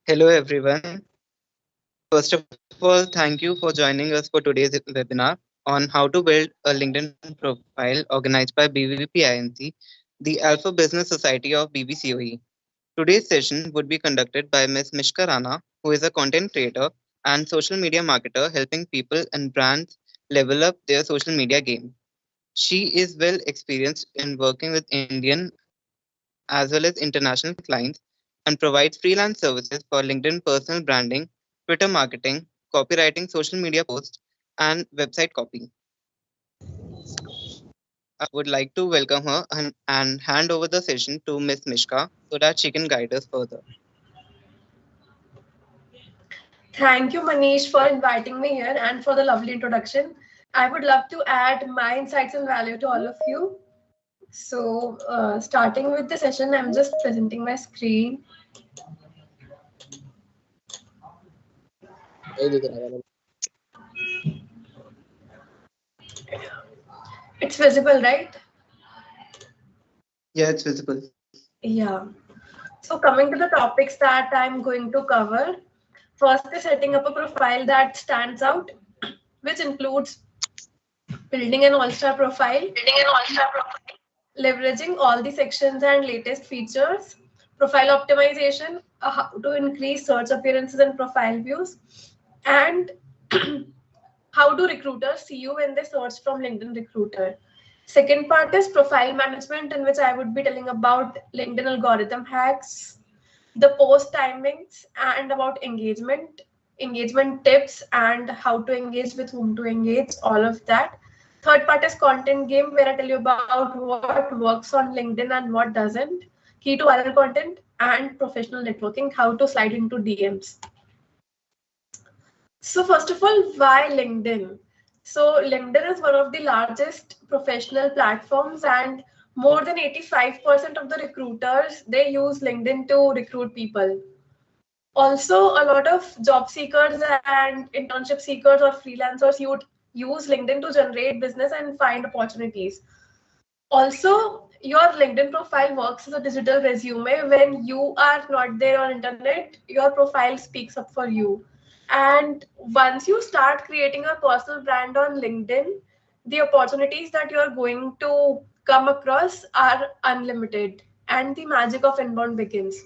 Hello, everyone. First of all, thank you for joining us for today's webinar on how to build a LinkedIn profile organized by BVPINC, the Alpha Business Society of BBCOE. Today's session would be conducted by Ms. Mishka Rana, who is a content creator and social media marketer helping people and brands level up their social media game. She is well experienced in working with Indian as well as international clients and provides freelance services for LinkedIn personal branding, Twitter marketing, copywriting social media posts, and website copy. I would like to welcome her and hand over the session to Miss Mishka so that she can guide us further. Thank you, Manish, for inviting me here and for the lovely introduction. I would love to add my insights and value to all of you. So, starting with the session, I'm just presenting my screen. It's visible, right? Yeah, it's visible. Yeah. So, coming to the topics that I'm going to cover, first is setting up a profile that stands out, which includes building an all-star profile, leveraging all the sections and latest features, profile optimization, how to increase search appearances and profile views, and how do recruiters see you when they search from LinkedIn Recruiter. Second part is profile management, in which I would be telling about LinkedIn algorithm hacks, the post timings, and about engagement tips, and how to engage, with whom to engage, all of that. Third part is content game, where I tell you about what works on LinkedIn and what doesn't, key to viral content, and professional networking, how to slide into DMs. So first of all, why LinkedIn? So LinkedIn is one of the largest professional platforms, and more than 85% of the recruiters, they use LinkedIn to recruit people. Also, a lot of job seekers and internship seekers or freelancers, you would use LinkedIn to generate business and find opportunities. Also, your LinkedIn profile works as a digital resume. When you are not there on internet, your profile speaks up for you. And once you start creating a personal brand on LinkedIn, the opportunities that you're going to come across are unlimited, and the magic of inbound begins.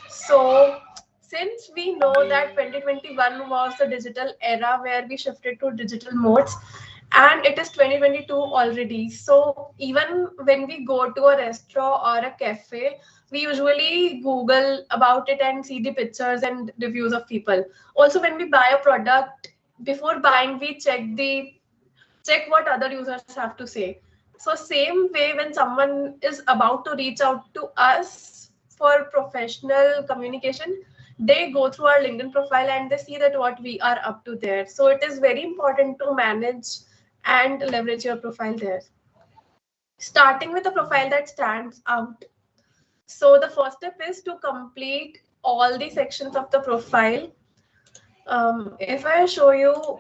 So, since we know that 2021 was the digital era where we shifted to digital modes, and it is 2022 already. So, even when we go to a restaurant or a cafe, we usually Google about it and see the pictures and reviews of people. Also, when we buy a product, before buying, we check what other users have to say. So same way, when someone is about to reach out to us for professional communication, they go through our LinkedIn profile and they see that what we are up to there. So it is very important to manage and leverage your profile there. Starting with a profile that stands out. So the first step is to complete all the sections of the profile. If I show you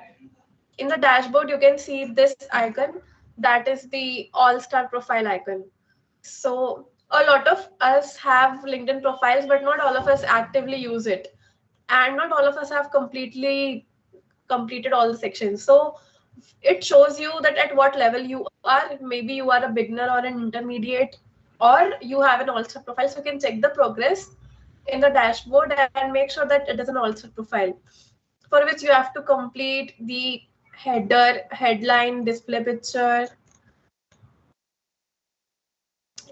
in the dashboard, you can see this icon, that is the all-star profile icon. So a lot of us have LinkedIn profiles, but not all of us actively use it, and not all of us have completely completed all the sections. So it shows you that at what level you are. Maybe you are a beginner or an intermediate, or you have an all-star profile, so you can check the progress in the dashboard and make sure that it is an all-star profile, for which you have to complete the header, headline, display picture,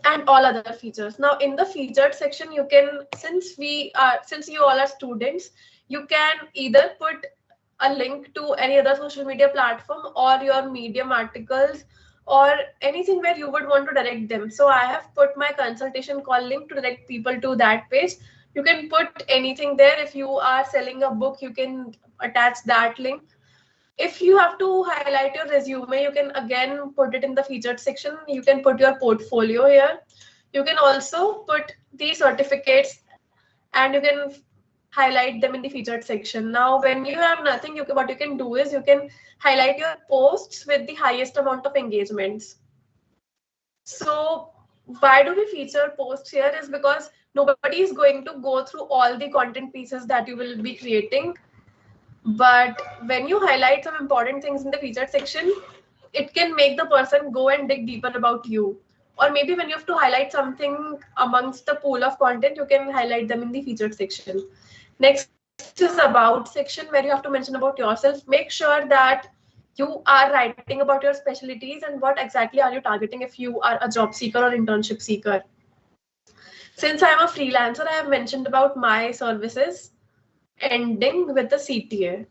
and all other features. Now in the featured section, you can, since you all are students, you can either put a link to any other social media platform or your Medium articles or anything where you would want to direct them. So I have put my consultation call link to direct people to that page. You can put anything there. If you are selling a book, you can attach that link. If you have to highlight your resume, you can again put it in the featured section. You can put your portfolio here. You can also put the certificates, and you can highlight them in the featured section. Now when you have nothing, what you can do is you can highlight your posts with the highest amount of engagements. So why do we feature posts here is because nobody is going to go through all the content pieces that you will be creating. But when you highlight some important things in the featured section, it can make the person go and dig deeper about you. Or maybe when you have to highlight something amongst the pool of content, you can highlight them in the featured section. Next is about section, where you have to mention about yourself. Make sure that you are writing about your specialties and what exactly are you targeting if you are a job seeker or internship seeker. Since I am a freelancer, I have mentioned about my services ending with the CTA.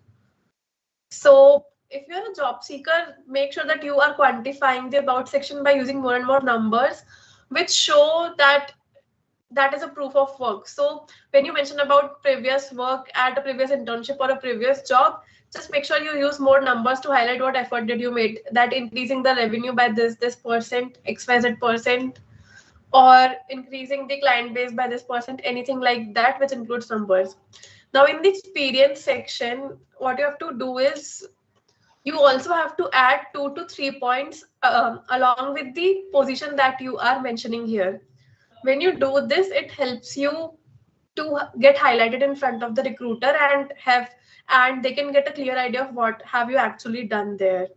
So if you're a job seeker, make sure that you are quantifying the about section by using more and more numbers, which show that that is a proof of work. So when you mention about previous work at a previous internship or a previous job, just make sure you use more numbers to highlight what effort did you made, that increasing the revenue by this percent, XYZ%, or increasing the client base by this percent, anything like that, which includes numbers. Now in the experience section, what you have to do is you also have to add 2 to 3 points along with the position that you are mentioning here. When you do this, it helps you to get highlighted in front of the recruiter and they can get a clear idea of what have you actually done there.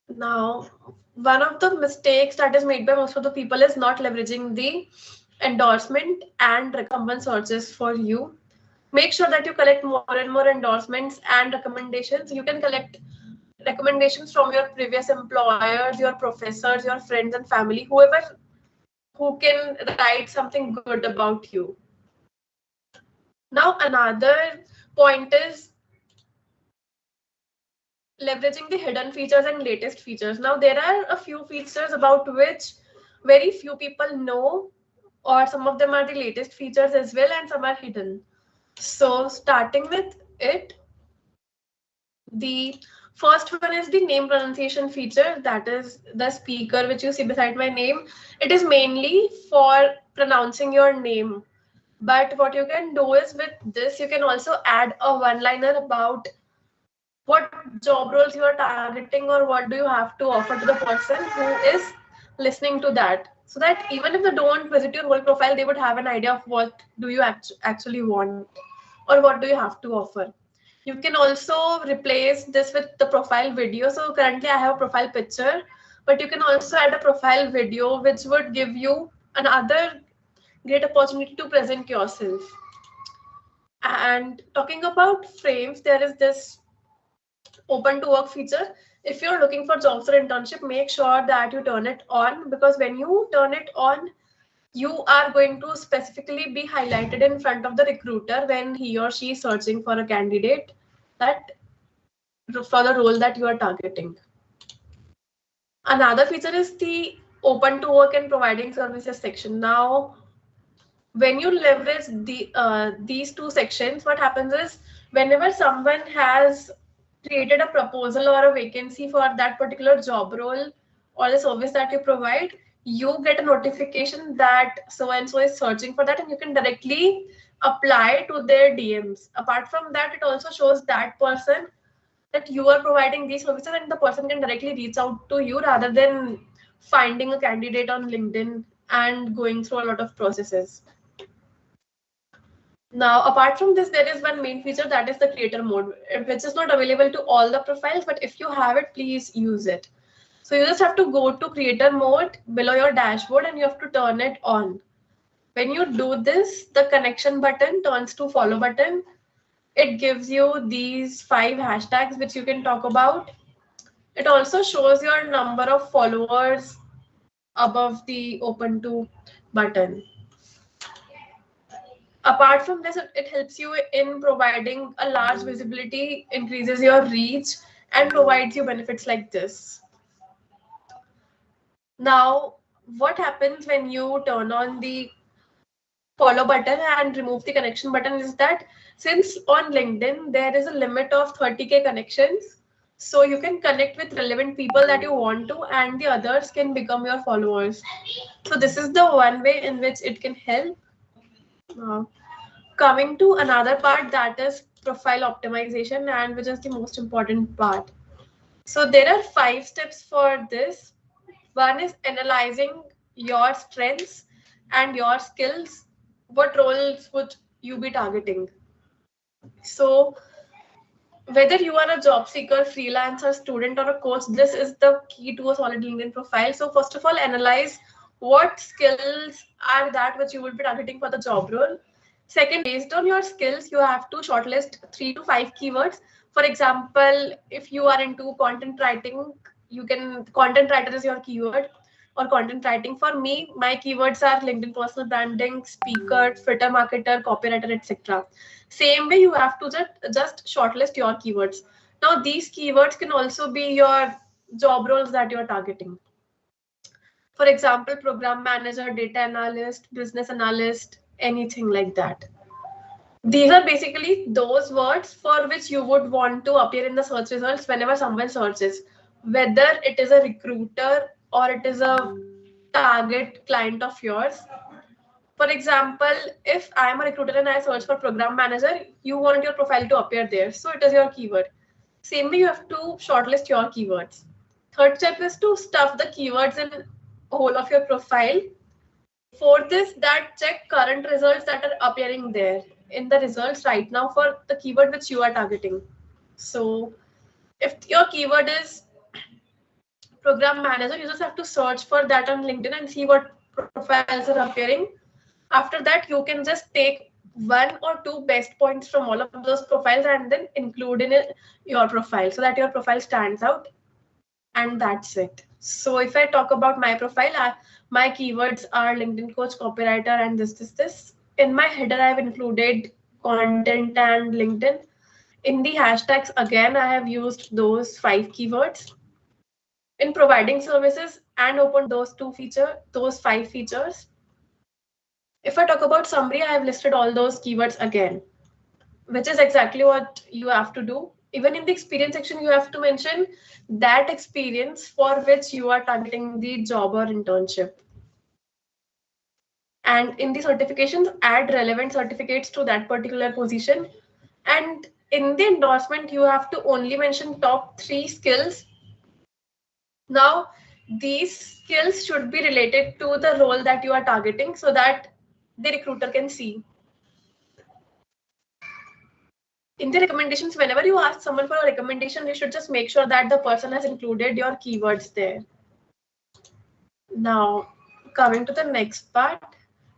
Now, one of the mistakes that is made by most of the people is not leveraging the endorsement and recommend searches for you. Make sure that you collect more and more endorsements and recommendations. You can collect recommendations from your previous employers, your professors, your friends and family, whoever who can write something good about you. Now, another point is leveraging the hidden features and latest features. Now, there are a few features about which very few people know, or some of them are the latest features as well, and some are hidden. So, starting with it, the first one is the name pronunciation feature, that is the speaker which you see beside my name. It is mainly for pronouncing your name. But what you can do is with this, you can also add a one-liner about what job roles you are targeting or what do you have to offer to the person who is listening to that. So that even if they don't visit your whole profile, they would have an idea of what do you actually want or what do you have to offer. You can also replace this with the profile video. So currently I have a profile picture, but you can also add a profile video, which would give you another great opportunity to present yourself. And talking about frames, there is this open to work feature. If you're looking for jobs or internship, make sure that you turn it on, because when you turn it on, you are going to specifically be highlighted in front of the recruiter when he or she is searching for a candidate that for the role that you are targeting. Another feature is the open to work and providing services section. Now, when you leverage these two sections, what happens is whenever someone has created a proposal or a vacancy for that particular job role or the service that you provide, you get a notification that so and so is searching for that, and you can directly apply to their DMs. Apart from that, it also shows that person that you are providing these services, and the person can directly reach out to you rather than finding a candidate on LinkedIn and going through a lot of processes. Now, apart from this, there is one main feature, that is the creator mode, which is not available to all the profiles, but if you have it, please use it. So you just have to go to creator mode below your dashboard and you have to turn it on. When you do this, the connection button turns to follow button. It gives you these 5 hashtags which you can talk about. It also shows your number of followers above the open to button. Apart from this, it helps you in providing a large visibility, increases your reach, and provides you benefits like this. Now, what happens when you turn on the follow button and remove the connection button is that since on LinkedIn, there is a limit of 30K connections, so you can connect with relevant people that you want to, and the others can become your followers. So this is the one way in which it can help. Coming to another part, that is profile optimization, and which is the most important part. So there are 5 steps for this. One is analyzing your strengths and your skills. What roles would you be targeting? So whether you are a job seeker, freelancer, student, or a coach, this is the key to a solid LinkedIn profile. So first of all, analyze what skills are that which you will be targeting for the job role. Second, based on your skills, you have to shortlist 3 to 5 keywords. For example, if you are into content writing, you can content writer is your keyword. or content writing. For me, my keywords are LinkedIn personal branding, speaker, fitter marketer, copywriter, etc. Same way, you have to just shortlist your keywords. Now, these keywords can also be your job roles that you're targeting. For example, program manager, data analyst, business analyst, anything like that. These are basically those words for which you would want to appear in the search results whenever someone searches, whether it is a recruiter or it is a target client of yours. For example, if I am a recruiter and I search for program manager, you want your profile to appear there. So it is your keyword. Same way, you have to shortlist your keywords. Third step is to stuff the keywords in whole of your profile. Fourth is that check current results that are appearing there in the results right now for the keyword which you are targeting. So if your keyword is program manager, you just have to search for that on LinkedIn and see what profiles are appearing. After that, you can just take one or two best points from all of those profiles and then include in it your profile so that your profile stands out. And that's it. So if I talk about my profile, my keywords are LinkedIn coach, copywriter, and this. In my header, I've included content and LinkedIn. In the hashtags, again, I have used those 5 keywords. In providing services and open those 5 features. If I talk about summary, I have listed all those keywords again, which is exactly what you have to do. Even in the experience section, you have to mention that experience for which you are targeting the job or internship. And in the certifications, add relevant certificates to that particular position. And in the endorsement, you have to only mention top 3 skills. Now, these skills should be related to the role that you are targeting so that the recruiter can see. In the recommendations, whenever you ask someone for a recommendation, you should just make sure that the person has included your keywords there. Now, coming to the next part,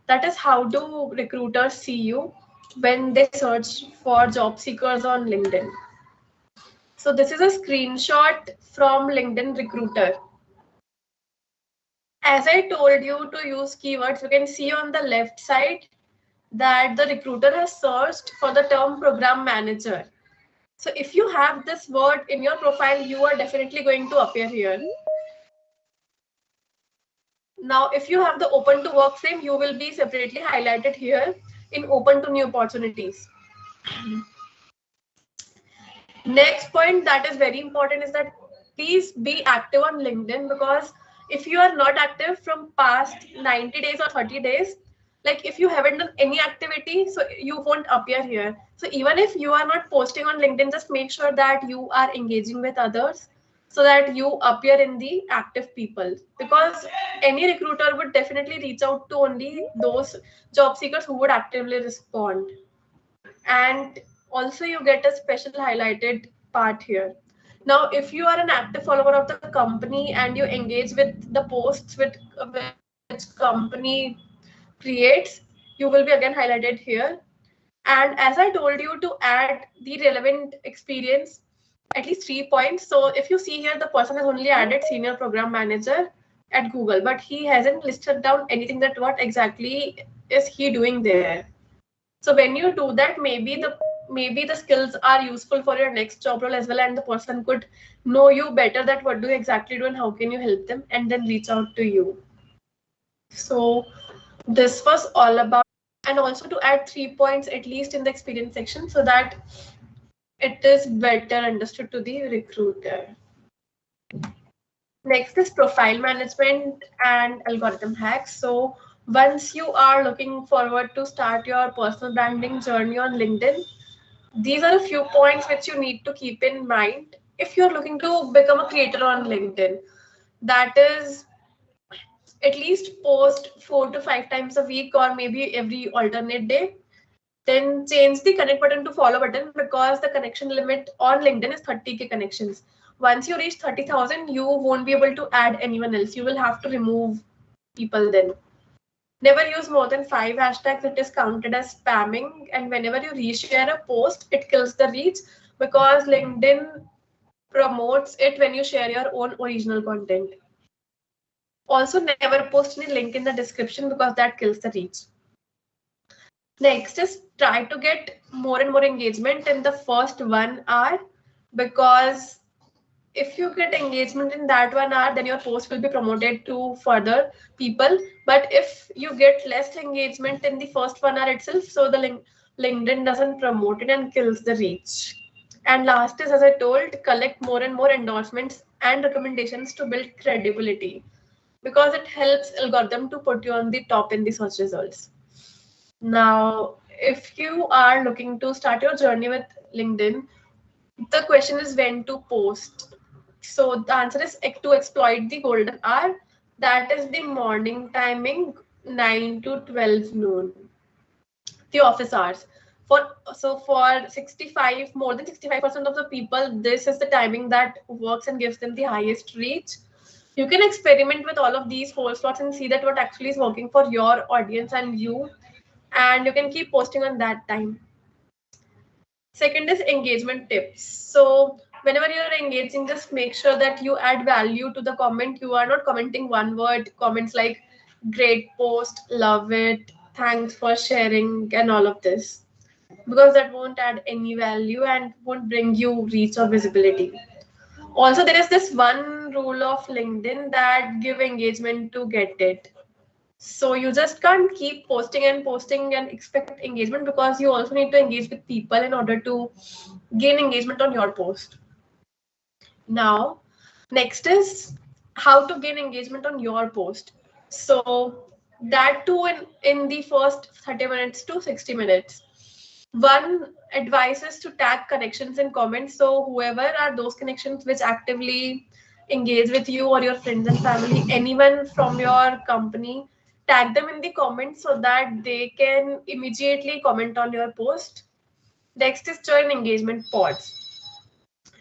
that is how do recruiters see you when they search for job seekers on LinkedIn. So this is a screenshot from LinkedIn Recruiter. As I told you to use keywords, you can see on the left side that the recruiter has searched for the term program manager. So if you have this word in your profile, you are definitely going to appear here. Now, if you have the open to work frame, you will be separately highlighted here in open to new opportunities. Next point that is very important is that please be active on LinkedIn, because if you are not active from past 90 days or 30 days, like if you haven't done any activity, so you won't appear here. So even if you are not posting on LinkedIn, just make sure that you are engaging with others so that you appear in the active people, because any recruiter would definitely reach out to only those job seekers who would actively respond. And also you get a special highlighted part here. Now, if you are an active follower of the company and you engage with the posts which company creates, you will be again highlighted here. And as I told you to add the relevant experience, at least 3 points. So if you see here, the person has only added senior program manager at Google, but he hasn't listed down anything that what exactly is he doing there. So when you do that, maybe the skills are useful for your next job role as well, and the person could know you better that what do you exactly do and how can you help them, and then reach out to you. So this was all about, and also to add 3 points at least in the experience section so that it is better understood to the recruiter. Next is profile management and algorithm hacks. So once you are looking forward to start your personal branding journey on LinkedIn, these are a few points which you need to keep in mind if you're looking to become a creator on LinkedIn. That is, at least post 4 to 5 times a week or maybe every alternate day. Then change the connect button to follow button, because the connection limit on LinkedIn is 30K connections. Once you reach 30,000, you won't be able to add anyone else. You will have to remove people then. Never use more than 5 hashtags. It is counted as spamming. And whenever you reshare a post, it kills the reach, because LinkedIn promotes it when you share your own original content. Also, never post any link in the description because that kills the reach. Next is try to get more and more engagement in the first 1 hour, because if you get engagement in that 1 hour, then your post will be promoted to further people. But if you get less engagement in the first 1 hour itself, so the LinkedIn doesn't promote it and kills the reach. And last is, as I told, collect more and more endorsements and recommendations to build credibility, because it helps algorithm to put you on the top in the search results. Now, if you are looking to start your journey with LinkedIn, the question is when to post. So the answer is to exploit the golden hour. That is the morning timing, 9 to 12 noon, the office hours. For 65, more than 65% of the people, this is the timing that works and gives them the highest reach. You can experiment with all of these whole slots and see that what actually is working for your audience and you, and you can keep posting on that time. Second is engagement tips. So whenever you're engaging, just make sure that you add value to the comment. You are not commenting one word comments like great post, love it, thanks for sharing, and all of this, because that won't add any value and won't bring you reach or visibility. Also, there is this one rule of LinkedIn that give engagement to get it. So you just can't keep posting and expect engagement, because you also need to engage with people in order to gain engagement on your post. Now, next is how to gain engagement on your post. So that too in the first 30 minutes to 60 minutes. One advice is to tag connections in comments. So whoever are those connections which actively engage with you or your friends and family, anyone from your company, tag them in the comments so that they can immediately comment on your post. Next is join engagement pods.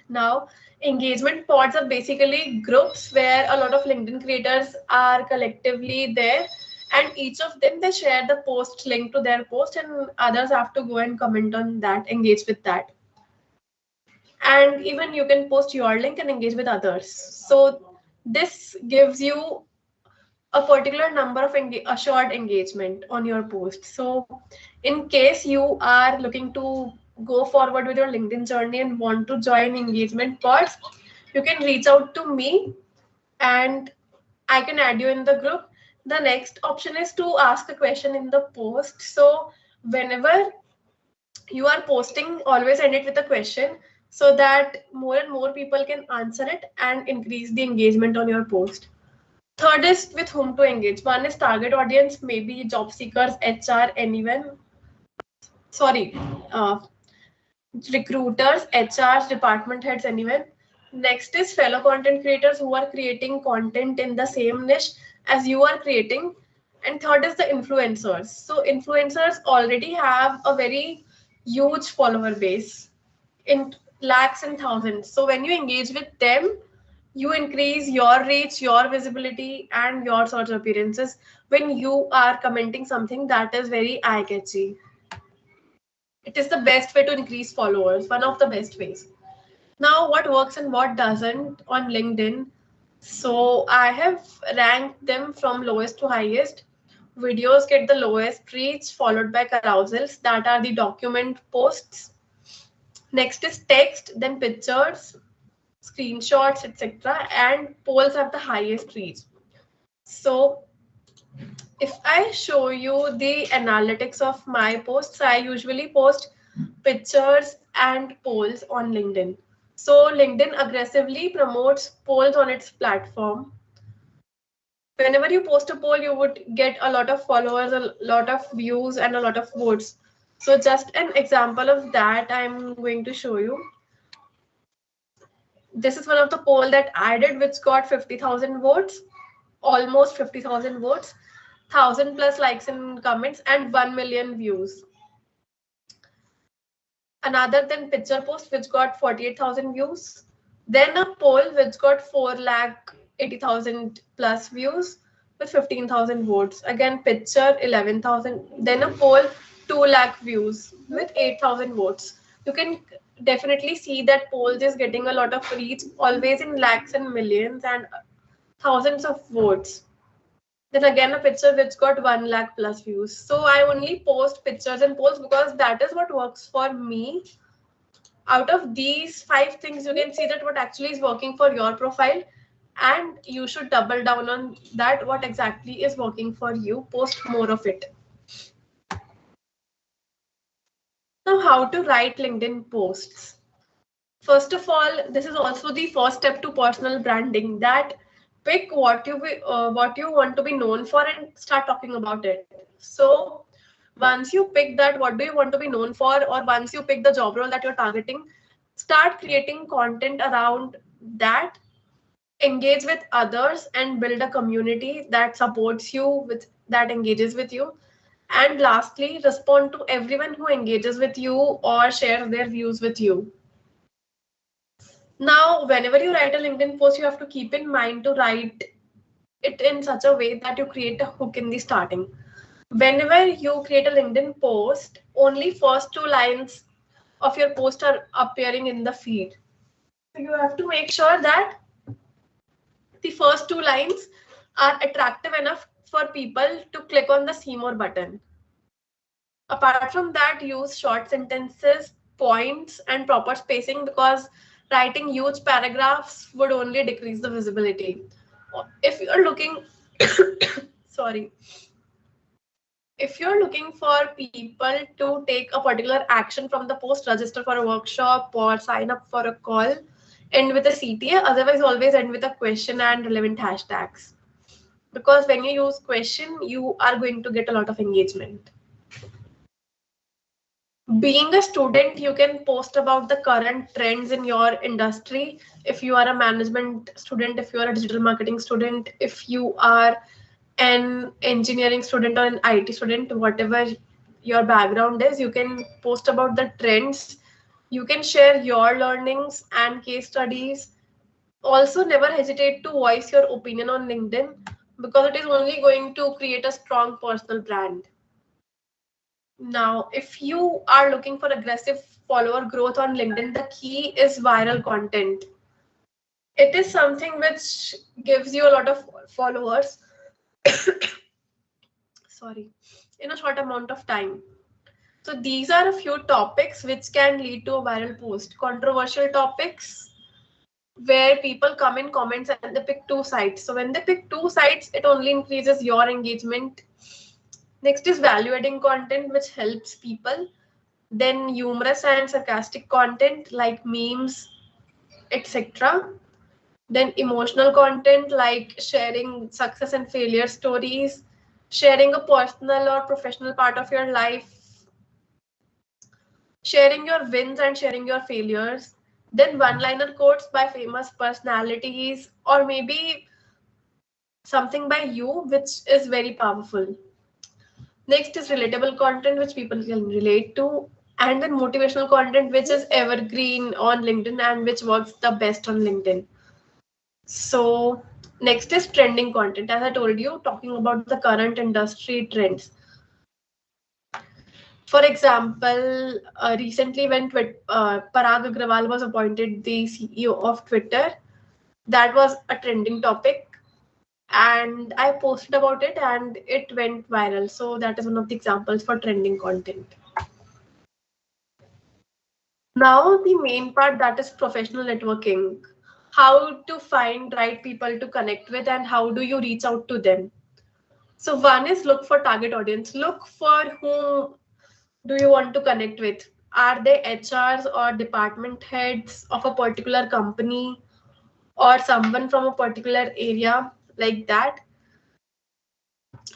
Now, engagement pods are basically groups where a lot of LinkedIn creators are collectively there, and each of them they share the post link to their post, and others have to go and comment on that, engage with that. And even you can post your link and engage with others. So this gives you a particular number of assured engagement on your post. So in case you are looking to go forward with your LinkedIn journey and want to join engagement pods, you can reach out to me and I can add you in the group. The next option is to ask a question in the post. So whenever you are posting, always end it with a question so that more and more people can answer it and increase the engagement on your post. Third is with whom to engage. One is target audience, maybe job seekers, HR, anyone. Sorry, uh, recruiters, HRs, department heads, anyone. Next is fellow content creators who are creating content in the same niche as you are creating. And third is the influencers. So influencers already have a very huge follower base in lakhs and thousands. So when you engage with them, you increase your reach, your visibility, and your search appearances when you are commenting something that is very eye catchy. It is the best way to increase followers, one of the best ways. Now, what works and what doesn't on LinkedIn? So, I have ranked them from lowest to highest. Videos get the lowest reach, followed by carousels, that are the document posts. Next is text, then pictures, screenshots, etc. And polls have the highest reach. So, if I show you the analytics of my posts, I usually post pictures and polls on LinkedIn. So LinkedIn aggressively promotes polls on its platform. Whenever you post a poll, you would get a lot of followers, a lot of views, and a lot of votes. So just an example of that I'm going to show you. This is one of the poll that I did, which got 50,000 votes, almost 50,000 votes, 1,000 plus likes and comments, and 1 million views. Another then picture post which got 48,000 views. Then a poll which got 4,80,000 plus views with 15,000 votes. Again, picture 11,000. Then a poll 2 lakh views with 8,000 votes. You can definitely see that polls is getting a lot of reach, always in lakhs and millions and thousands of votes. Then again a picture which got 1 lakh plus views. So I only post pictures and polls because that is what works for me. Out of these 5 things, you can see that what actually is working for your profile, and you should double down on that. What exactly is working for you, post more of it. Now, how to write LinkedIn posts. First of all, this is also the first step to personal branding, that pick what you want to be known for and start talking about it. So once you pick that what do you want to be known for, or once you pick the job role that you're targeting, start creating content around that, engage with others and build a community that supports you, with that engages with you. And lastly, respond to everyone who engages with you or shares their views with you. Now, whenever you write a LinkedIn post, you have to keep in mind to write it in such a way that you create a hook in the starting. Whenever you create a LinkedIn post, only first 2 lines of your post are appearing in the feed. So you have to make sure that the first 2 lines are attractive enough for people to click on the see more button. Apart from that, use short sentences, points, and proper spacing, because writing huge paragraphs would only decrease the visibility. If you're looking, sorry, if you're looking for people to take a particular action from the post, register for a workshop or sign up for a call, end with a CTA. Otherwise, always end with a question and relevant hashtags. Because when you use question, you are going to get a lot of engagement. Being a student, you can post about the current trends in your industry. If you are a management student, if you are a digital marketing student, if you are an engineering student or an IT student, whatever your background is, you can post about the trends. You can share your learnings and case studies. Also, never hesitate to voice your opinion on LinkedIn, because it is only going to create a strong personal brand. Now, if you are looking for aggressive follower growth on LinkedIn, the key is viral content. It is something which gives you a lot of followers, sorry, in a short amount of time. So these are a few topics which can lead to a viral post. Controversial topics where people come in comments and they pick 2 sides. So when they pick 2 sides, it only increases your engagement. Next is value adding content, which helps people. Then humorous and sarcastic content like memes, etc. Then emotional content like sharing success and failure stories, sharing a personal or professional part of your life, sharing your wins and sharing your failures. Then one-liner quotes by famous personalities, or maybe something by you, which is very powerful. Next is relatable content, which people can relate to. And then motivational content, which is evergreen on LinkedIn and which works the best on LinkedIn. So next is trending content. As I told you, talking about the current industry trends. For example, recently when Parag Agrawal was appointed the CEO of Twitter, that was a trending topic, and I posted about it and it went viral. So that is one of the examples for trending content. Now the main part, that is professional networking. How to find right people to connect with and how do you reach out to them. So one is look for target audience. Look for whom do you want to connect with. Are they HRs or department heads of a particular company or someone from a particular area, like that?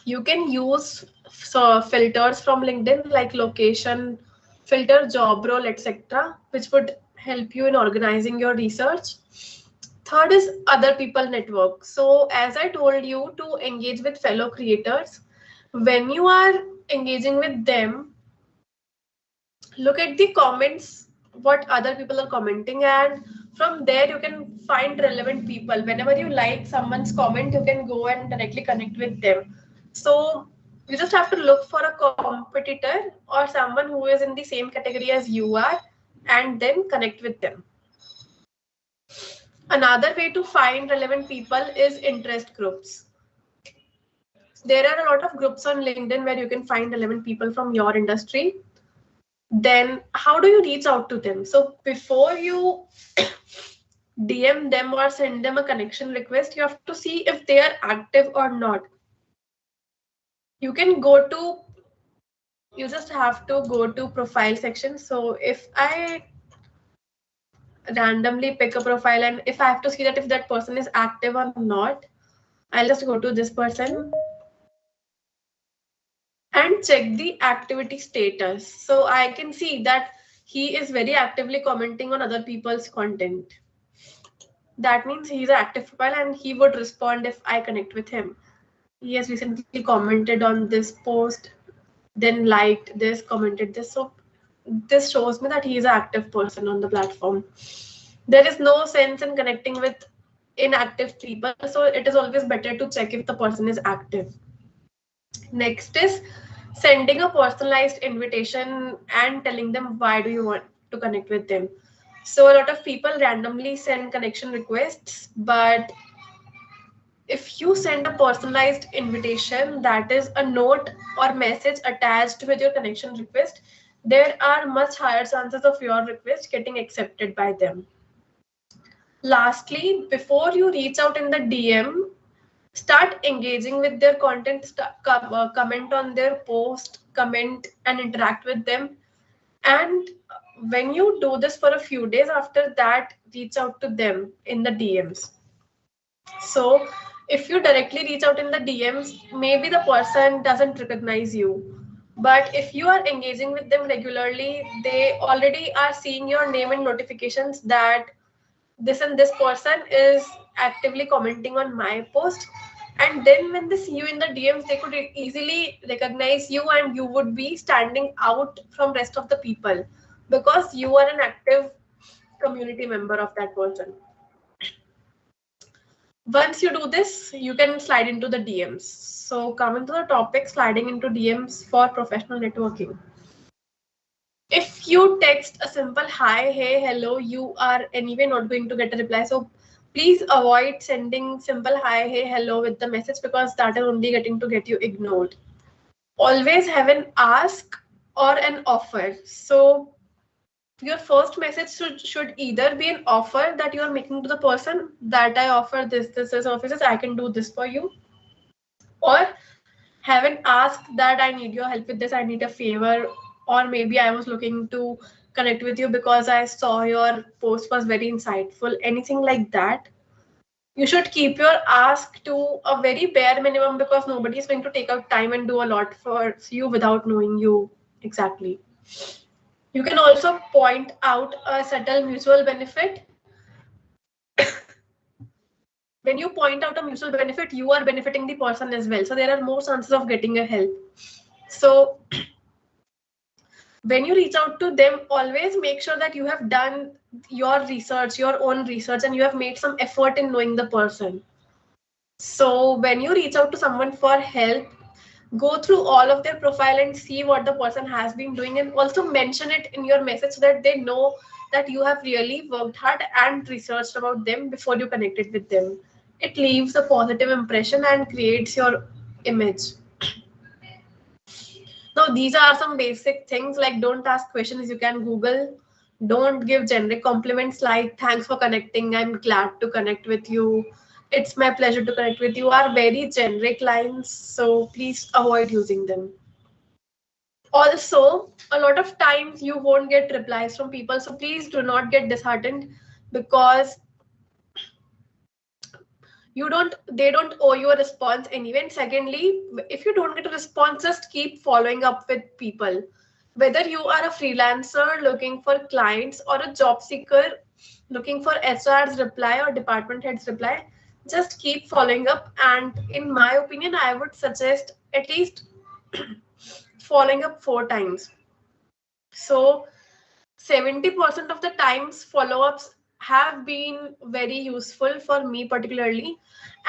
You can use filters from LinkedIn like location, filter, job role, etc., which would help you in organizing your research. Third is other people network. So as I told you, to engage with fellow creators, when you are engaging with them, look at the comments, what other people are commenting, and from there you can find relevant people. Whenever you like someone's comment, you can go and directly connect with them. So you just have to look for a competitor or someone who is in the same category as you are, and then connect with them. Another way to find relevant people is interest groups. There are a lot of groups on LinkedIn where you can find 11 people from your industry. Then how do you reach out to them? So before you DM them or send them a connection request, you have to see if they are active or not. You can go to, you just have to go to profile section. So if I randomly pick a profile and if I have to see that if that person is active or not, I'll just go to this person and check the activity status. So I can see that he is very actively commenting on other people's content. That means he's an active profile and he would respond if I connect with him. He has recently commented on this post, then liked this, commented this. So this shows me that he is an active person on the platform. There is no sense in connecting with inactive people, so it is always better to check if the person is active. Next is sending a personalized invitation and telling them why do you want to connect with them. So a lot of people randomly send connection requests, but if you send a personalized invitation, that is a note or message attached with your connection request, there are much higher chances of your request getting accepted by them. Lastly, before you reach out in the DM, start engaging with their content, comment on their post, comment and interact with them. And when you do this for a few days, after that, reach out to them in the DMs. So if you directly reach out in the DMs, maybe the person doesn't recognize you. But if you are engaging with them regularly, they already are seeing your name and notifications that this and this person is actively commenting on my post. And then when they see you in the DMs, they could easily recognize you and you would be standing out from rest of the people because you are an active community member of that person. Once you do this, you can slide into the DMs. So coming to the topic, sliding into DMs for professional networking. If you text a simple hi, hey, hello, you are anyway not going to get a reply. So please avoid sending simple hi, hey, hello with the message because that is only getting to get you ignored. Always have an ask or an offer. So your first message should either be an offer that you are making to the person that I offer this services, I can do this for you, or have an ask that I need your help with this, I need a favor, or maybe I was looking to connect with you because I saw your post was very insightful, anything like that. You should keep your ask to a very bare minimum because nobody is going to take out time and do a lot for you without knowing you exactly. You can also point out a subtle mutual benefit. When you point out a mutual benefit, you are benefiting the person as well. So there are more chances of getting a help. So when you reach out to them, always make sure that you have done your research, your own research, and you have made some effort in knowing the person. So when you reach out to someone for help, go through all of their profile and see what the person has been doing, and also mention it in your message so that they know that you have really worked hard and researched about them before you connected with them. It leaves a positive impression and creates your image. Now, these are some basic things like don't ask questions you can Google. Don't give generic compliments like thanks for connecting, I'm glad to connect with you, it's my pleasure to connect with you, are very generic lines. So please avoid using them. Also, a lot of times you won't get replies from people. So please do not get disheartened because they don't owe you a response anyway. And secondly, if you don't get a response, just keep following up with people. Whether you are a freelancer looking for clients or a job seeker looking for HR's reply or department head's reply, just keep following up. And in my opinion, I would suggest at least following up 4 times. So 70% of the times follow-ups have been very useful for me particularly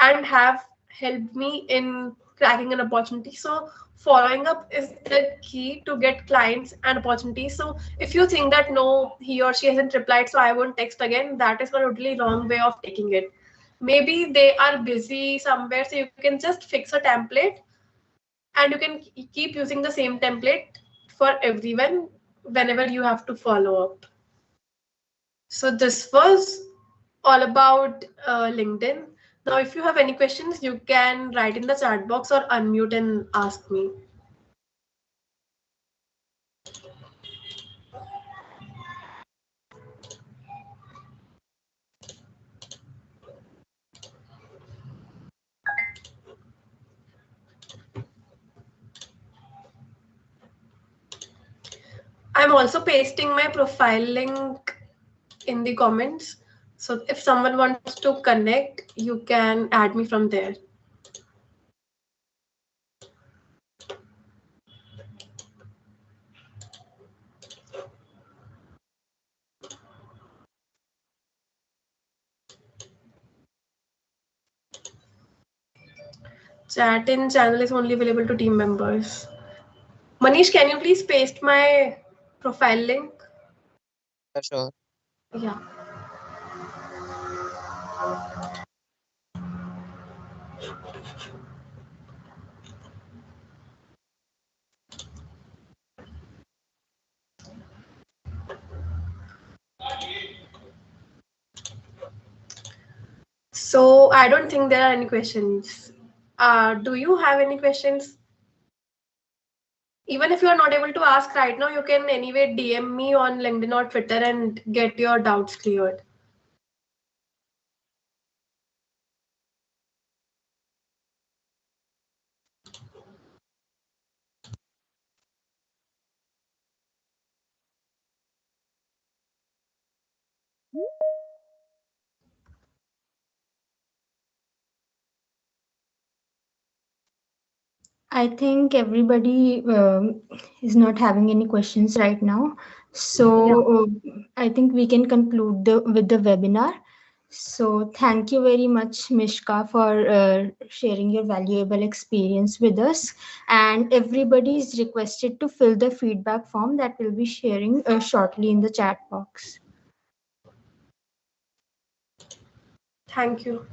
and have helped me in cracking an opportunity. So following up is the key to get clients and opportunities. So if you think that no, he or she hasn't replied, so I won't text again, that is a totally wrong way of taking it. Maybe they are busy somewhere, so you can just fix a template and you can keep using the same template for everyone whenever you have to follow up. So this was all about LinkedIn. Now, if you have any questions, you can write in the chat box or unmute and ask me. I'm also pasting my profile link in the comments. So if someone wants to connect, you can add me from there. Chat in channel is only available to team members. Manish, can you please paste my profile link? Yeah, sure. Yeah. So I don't think there are any questions. Do you have any questions? Even if you are not able to ask right now, you can anyway DM me on LinkedIn or Twitter and get your doubts cleared. I think everybody is not having any questions right now. Yeah. So I think we can conclude with the webinar. So thank you very much, Mishka, for sharing your valuable experience with us. And everybody is requested to fill the feedback form that we'll be sharing shortly in the chat box. Thank you.